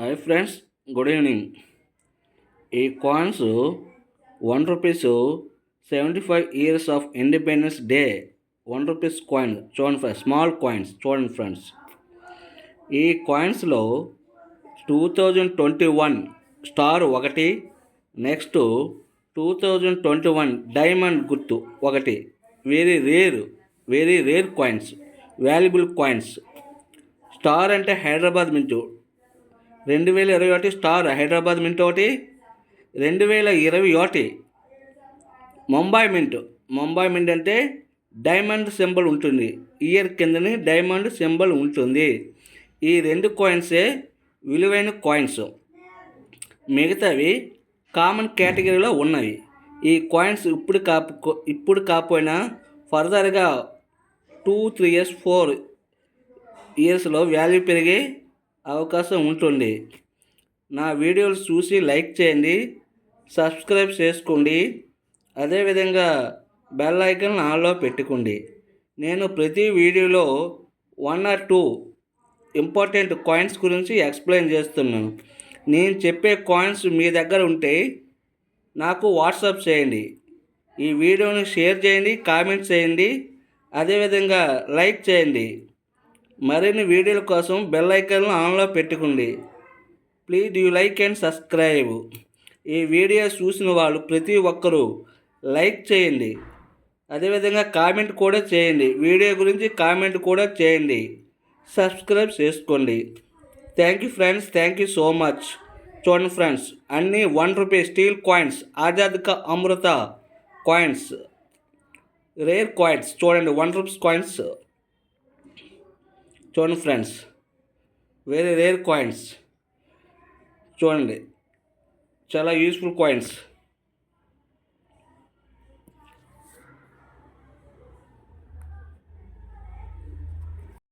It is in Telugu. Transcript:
Hi friends, good evening. ఈ coins 1 rupees 75 years of Independence Day 1 rupees coin చూడండి ఫ్రెండ్స్, స్మాల్ కాయిన్స్ చూడండి ఫ్రెండ్స్. ఈ కాయిన్స్లో 2021 స్టార్ ఒకటి, నెక్స్ట్ 2021 డైమండ్ గుర్తు ఒకటి. Very rare coins, valuable coins. Star అంటే హైదరాబాద్ మింటు 2021 స్టార్ హైదరాబాద్ మింట్ ఒకటి, 2021 ముంబై మింట్ అంటే డైమండ్ సింబల్ ఉంటుంది. ఇయర్ కిందని డైమండ్ సింబల్ ఉంటుంది. ఈ రెండు కాయిన్సే విలువైన కాయిన్స్, మిగతావి కామన్ కేటగిరీలో ఉన్నవి. ఈ కాయిన్స్ ఇప్పుడు కాకపోయినా ఫర్దర్గా 2-3 years 4 yearsలో వాల్యూ పెరిగే అవకాశం ఉంటుంది. నా వీడియోలు చూసి లైక్ చేయండి, సబ్స్క్రైబ్ చేసుకోండి, అదేవిధంగా బెల్ ఐకాన్ ఆన్లో పెట్టుకోండి. నేను ప్రతి వీడియోలో 1 or 2 ఇంపార్టెంట్ కాయిన్స్ గురించి ఎక్స్ప్లెయిన్ చేస్తున్నాను. నేను చెప్పే కాయిన్స్ మీ దగ్గర ఉంటే నాకు వాట్సాప్ చేయండి. ఈ వీడియోని షేర్ చేయండి, కామెంట్ చేయండి, అదేవిధంగా లైక్ చేయండి. మరిన్ని వీడియోల కోసం బెల్ ఐకాన్ ఆన్లో పెట్టుకోండి. Please do like and subscribe. ఈ వీడియో చూసిన వాళ్ళు ప్రతి ఒక్కరూ లైక్ చేయండి, అదేవిధంగా కామెంట్ కూడా చేయండి. వీడియో గురించి కామెంట్ కూడా చేయండి, సబ్స్క్రైబ్ చేసుకోండి. Thank you friends, thank you so much. చూడండి ఫ్రెండ్స్, అన్నీ 1 రూపీ స్టీల్ కాయిన్స్, ఆజాద్ కా అమృత కాయిన్స్, రేర్ కాయిన్స్. చూడండి 1 రూపీస్ కాయిన్స్ చూడండి ఫ్రెండ్స్, వెరీ రేర్ కాయిన్స్. చూడండి, చాలా యూస్ఫుల్ కాయిన్స్.